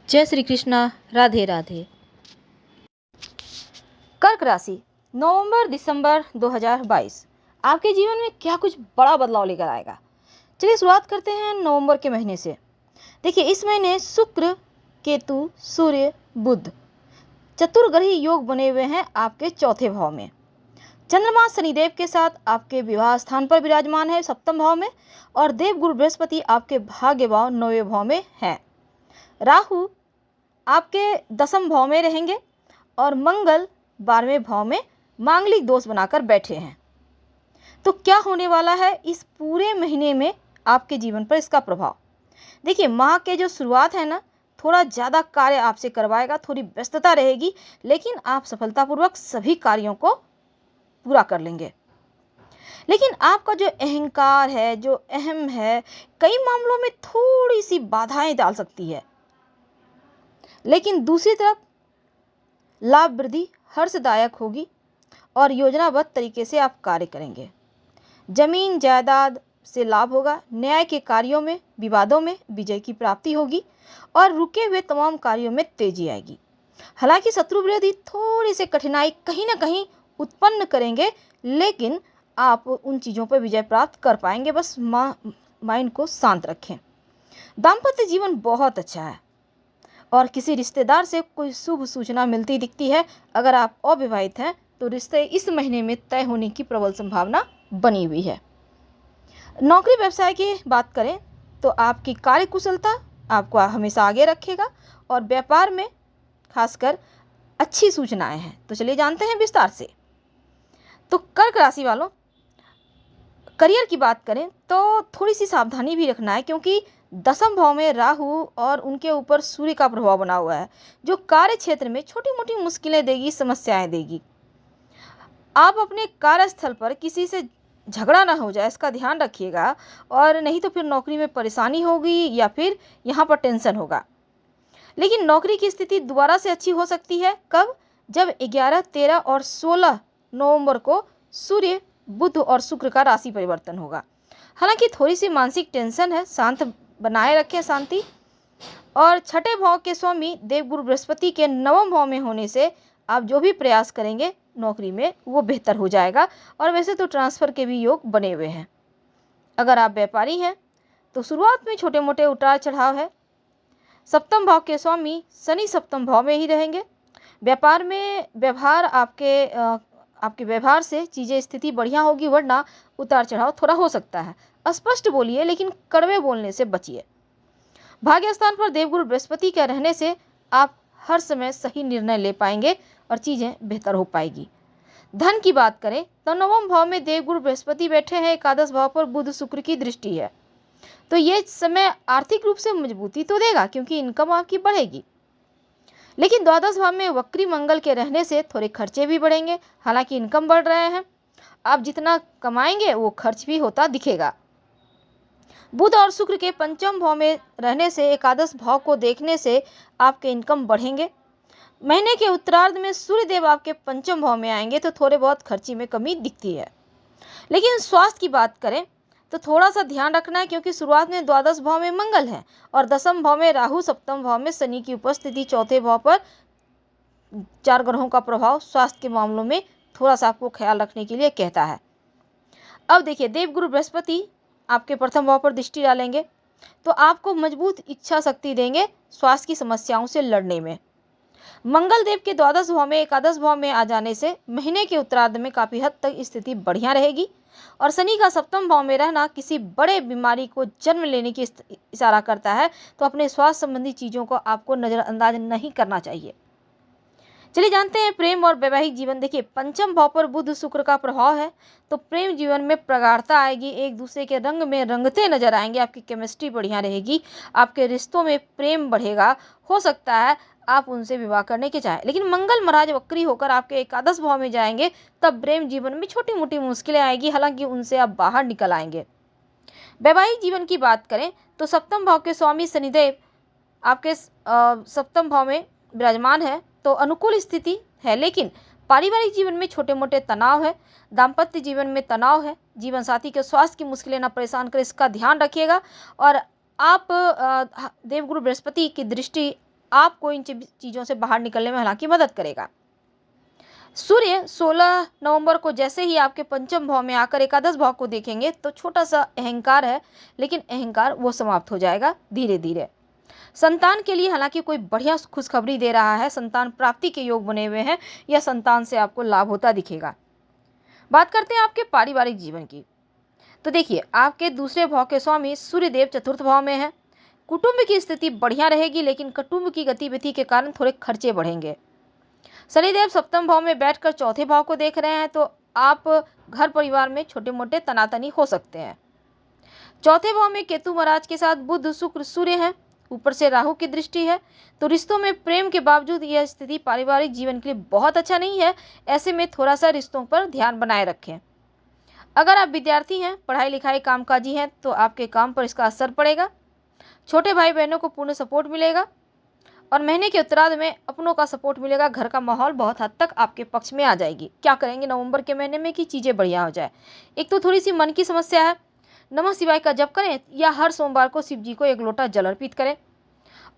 जय श्री कृष्णा। राधे राधे। कर्क राशि नवंबर दिसंबर 2022 आपके जीवन में क्या कुछ बड़ा बदलाव लेकर आएगा। चलिए शुरुआत करते हैं नवंबर के महीने से। देखिए, इस महीने शुक्र, केतु, सूर्य, बुध चतुर्ग्रही योग बने हुए हैं आपके चौथे भाव में। चंद्रमा शनिदेव के साथ आपके विवाह स्थान पर विराजमान है सप्तम भाव में, और देवगुरु बृहस्पति आपके भाग्य भाव नौवें भाव में है। राहु आपके दसम भाव में रहेंगे और मंगल 12वें भाव में मांगलिक दोष बनाकर बैठे हैं। तो क्या होने वाला है इस पूरे महीने में आपके जीवन पर इसका प्रभाव। देखिए, माह के जो शुरुआत है ना, थोड़ा ज़्यादा कार्य आपसे करवाएगा, थोड़ी व्यस्तता रहेगी, लेकिन आप सफलतापूर्वक सभी कार्यों को पूरा कर लेंगे। लेकिन आपका जो अहंकार है, जो अहम है, कई मामलों में थोड़ी सी बाधाएं डाल सकती है। लेकिन दूसरी तरफ लाभ वृद्धि हर्षदायक होगी और योजनाबद्ध तरीके से आप कार्य करेंगे। जमीन जायदाद से लाभ होगा, न्याय के कार्यों में, विवादों में विजय की प्राप्ति होगी और रुके हुए तमाम कार्यों में तेजी आएगी। हालांकि शत्रु विरोधी थोड़ी सी कठिनाई कहीं ना कहीं उत्पन्न करेंगे, लेकिन आप उन चीज़ों पर विजय प्राप्त कर पाएंगे। बस माइंड को शांत रखें। दाम्पत्य जीवन बहुत अच्छा है और किसी रिश्तेदार से कोई शुभ सूचना मिलती दिखती है। अगर आप अविवाहित हैं तो रिश्ते इस महीने में तय होने की प्रबल संभावना बनी हुई है। नौकरी व्यवसाय की बात करें तो आपकी कार्य कुशलता आपको हमेशा आगे रखेगा और व्यापार में खासकर अच्छी सूचनाएं हैं। तो चलिए जानते हैं विस्तार से। तो कर्क राशि वालों, करियर की बात करें तो थोड़ी सी सावधानी भी रखना है, क्योंकि दसम भाव में राहु और उनके ऊपर सूर्य का प्रभाव बना हुआ है, जो कार्य क्षेत्र में छोटी मोटी मुश्किलें देगी, समस्याएं देगी। आप अपने कार्यस्थल पर किसी से झगड़ा ना हो जाए, इसका ध्यान रखिएगा, और नहीं तो फिर नौकरी में परेशानी होगी या फिर यहाँ पर टेंशन होगा। लेकिन नौकरी की स्थिति दोबारा से अच्छी हो सकती है। कब? जब 11, 13 और 16 नवंबर को सूर्य, बुध और शुक्र का राशि परिवर्तन होगा। हालांकि थोड़ी सी मानसिक टेंशन है, शांत बनाए रखें शांति। और छठे भाव के स्वामी देवगुरु बृहस्पति के नवम भाव में होने से आप जो भी प्रयास करेंगे नौकरी में वो बेहतर हो जाएगा। और वैसे तो ट्रांसफ़र के भी योग बने हुए हैं। अगर आप व्यापारी हैं तो शुरुआत में छोटे मोटे उतार चढ़ाव है। सप्तम भाव के स्वामी शनि सप्तम भाव में ही रहेंगे। व्यापार में व्यवहार आपके व्यवहार से चीज़ें स्थिति बढ़िया होगी, वरना उतार चढ़ाव थोड़ा हो सकता है। स्पष्ट बोलिए, लेकिन कड़वे बोलने से बचिए। भाग्य स्थान पर देवगुरु बृहस्पति के रहने से आप हर समय सही निर्णय ले पाएंगे और चीज़ें बेहतर हो पाएगी। धन की बात करें तो नवम भाव में देवगुरु बृहस्पति बैठे हैं, एकादश भाव पर बुध शुक्र की दृष्टि है। तो ये समय आर्थिक रूप से मजबूती तो देगा, क्योंकि इनकम आपकी बढ़ेगी। लेकिन द्वादश भाव में वक्री मंगल के रहने से थोड़े खर्चे भी बढ़ेंगे। हालांकि इनकम बढ़ रहे हैं, आप जितना कमाएंगे वो खर्च भी होता दिखेगा। बुध और शुक्र के पंचम भाव में रहने से, एकादश भाव को देखने से आपके इनकम बढ़ेंगे। महीने के उत्तरार्ध में सूर्य देव आपके पंचम भाव में आएंगे तो थोड़े बहुत खर्ची में कमी दिखती है। लेकिन स्वास्थ्य की बात करें तो थोड़ा सा ध्यान रखना है, क्योंकि शुरुआत में द्वादश भाव में मंगल है और दसम भाव में राहु, सप्तम भाव में शनि की उपस्थिति, चौथे भाव पर 4 ग्रहों का प्रभाव स्वास्थ्य के मामलों में थोड़ा सा आपको ख्याल रखने के लिए कहता है। अब देखिए, देवगुरु बृहस्पति आपके प्रथम भाव पर दृष्टि डालेंगे तो आपको मजबूत इच्छा शक्ति देंगे स्वास्थ्य की समस्याओं से लड़ने में। मंगल देव के द्वादश भाव में, एकादश भाव में आ जाने से महीने के उत्तरार्ध में काफ़ी हद तक स्थिति बढ़िया रहेगी। और शनि का सप्तम भाव में रहना किसी बड़े बीमारी को जन्म लेने की इशारा करता है, तो अपने स्वास्थ्य संबंधी चीज़ों को आपको नज़रअंदाज नहीं करना चाहिए। चलिए जानते हैं प्रेम और वैवाहिक जीवन। देखिए, पंचम भाव पर बुध शुक्र का प्रभाव है, तो प्रेम जीवन में प्रगाढ़ता आएगी, एक दूसरे के रंग में रंगते नजर आएंगे, आपकी केमिस्ट्री बढ़िया रहेगी, आपके रिश्तों में प्रेम बढ़ेगा। हो सकता है आप उनसे विवाह करने के चाहें, लेकिन मंगल महाराज वक्री होकर आपके एकादश भाव में जाएंगे, तब प्रेम जीवन में छोटी मोटी मुश्किलें आएगी, हालांकि उनसे आप बाहर निकल आएंगे। वैवाहिक जीवन की बात करें तो सप्तम भाव के स्वामी शनिदेव आपके सप्तम भाव में विराजमान है, तो अनुकूल स्थिति है। लेकिन पारिवारिक जीवन में छोटे मोटे तनाव है, दाम्पत्य जीवन में तनाव है, जीवन साथी के स्वास्थ्य की मुश्किलें ना परेशान करें, इसका ध्यान रखिएगा। और आप देवगुरु बृहस्पति की दृष्टि आपको इन चीज़ों से बाहर निकलने में हालांकि मदद करेगा। सूर्य 16 नवंबर को जैसे ही आपके पंचम भाव में आकर एकादश भाव को देखेंगे तो छोटा सा अहंकार है, लेकिन अहंकार वो समाप्त हो जाएगा धीरे धीरे। संतान के लिए हालांकि कोई बढ़िया खुशखबरी दे रहा है, संतान प्राप्ति के योग बने हुए हैं या संतान से आपको लाभ होता दिखेगा। बात करते हैं आपके पारिवारिक जीवन की। तो देखिए, आपके दूसरे भाव के स्वामी सूर्यदेव चतुर्थ भाव में है। कुटुंब की स्थिति बढ़िया रहेगी, लेकिन कुटुंब की गतिविधि के कारण थोड़े खर्चे बढ़ेंगे। शनिदेव सप्तम भाव में बैठकर चौथे भाव को देख रहे हैं, तो आप घर परिवार में छोटे मोटे तनातनी हो सकते हैं। चौथे भाव में केतु महाराज के साथ बुध शुक्र सूर्य है, ऊपर से राहु की दृष्टि है, तो रिश्तों में प्रेम के बावजूद यह स्थिति पारिवारिक जीवन के लिए बहुत अच्छा नहीं है। ऐसे में थोड़ा सा रिश्तों पर ध्यान बनाए रखें। अगर आप विद्यार्थी हैं, पढ़ाई लिखाई कामकाजी हैं, तो आपके काम पर इसका असर पड़ेगा। छोटे भाई बहनों को पूर्ण सपोर्ट मिलेगा और महीने के उत्तरार्ध में अपनों का सपोर्ट मिलेगा। घर का माहौल बहुत हद तक आपके पक्ष में आ जाएगी। क्या करेंगे नवंबर के महीने में कि चीज़ें बढ़िया हो जाए? एक तो थोड़ी सी मन की समस्या है, नमः शिवाय का जप करें या हर सोमवार को शिव जी को 1 लोटा जल अर्पित करें।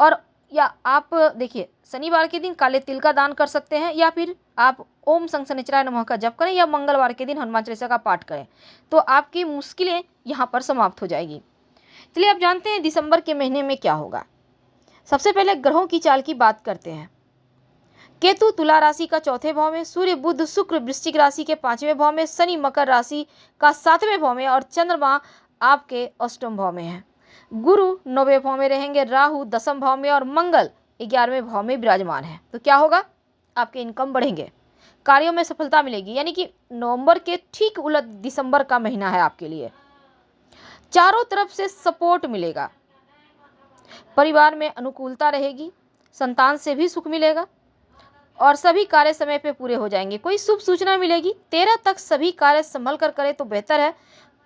और या आप देखिए, शनिवार के दिन काले तिल का दान कर सकते हैं, या फिर आप ओम शनिश्चराय नमः का जप करें, या मंगलवार के दिन हनुमान चालीसा का पाठ करें, तो आपकी मुश्किलें यहाँ पर समाप्त हो जाएगी। चलिए अब जानते हैं दिसंबर के महीने में क्या होगा। सबसे पहले ग्रहों की चाल की बात करते हैं। केतु तुला राशि का चौथे भाव में, सूर्य बुध शुक्र वृश्चिक राशि के 5वें भाव में, शनि मकर राशि का 7वें भाव में और चंद्रमा आपके अष्टम भाव में है। गुरु 9वें भाव में रहेंगे, राहु 10वें भाव में और मंगल 11वें भाव में विराजमान है। तो क्या होगा? आपके इनकम बढ़ेंगे, कार्यों में सफलता मिलेगी। यानी कि नवंबर के ठीक उलट दिसंबर का महीना है आपके लिए। चारों तरफ से सपोर्ट मिलेगा, परिवार में अनुकूलता रहेगी, संतान से भी सुख मिलेगा और सभी कार्य समय पे पूरे हो जाएंगे। कोई शुभ सूचना मिलेगी। 13 तक सभी कार्य संभल कर करें तो बेहतर है।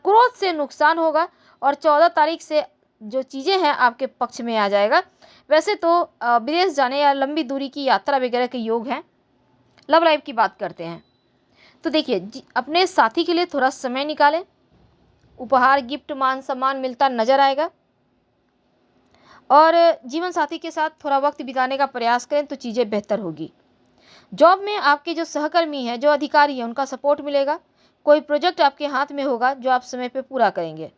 क्रोध से नुकसान होगा और 14 तारीख से जो चीज़ें हैं आपके पक्ष में आ जाएगा। वैसे तो विदेश जाने या लंबी दूरी की यात्रा वगैरह के योग हैं। लव लाइफ की बात करते हैं तो देखिए, अपने साथी के लिए थोड़ा समय निकालें। उपहार, गिफ्ट, मान सम्मान मिलता नजर आएगा और जीवन साथी के साथ थोड़ा वक्त बिताने का प्रयास करें तो चीज़ें बेहतर होगी। जॉब में आपके जो सहकर्मी हैं, जो अधिकारी हैं, उनका सपोर्ट मिलेगा। कोई प्रोजेक्ट आपके हाथ में होगा जो आप समय पे पूरा करेंगे।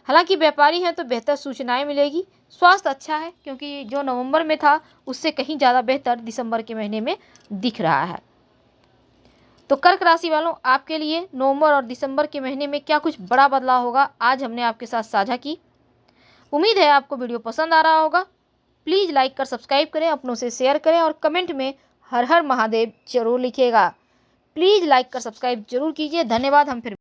हालांकि व्यापारी हैं तो बेहतर सूचनाएं मिलेगी। स्वास्थ्य अच्छा है, क्योंकि जो नवंबर में था उससे कहीं ज़्यादा बेहतर दिसंबर के महीने में दिख रहा है। तो कर्क राशि वालों, आपके लिए नवंबर और दिसंबर के महीने में क्या कुछ बड़ा बदलाव होगा, आज हमने आपके साथ साझा की। उम्मीद है आपको वीडियो पसंद आ रहा होगा। प्लीज़ लाइक कर सब्सक्राइब करें, अपनों से शेयर करें और कमेंट में हर हर महादेव जरूर लिखिएगा। प्लीज़ लाइक कर सब्सक्राइब जरूर कीजिए। धन्यवाद। हम फिर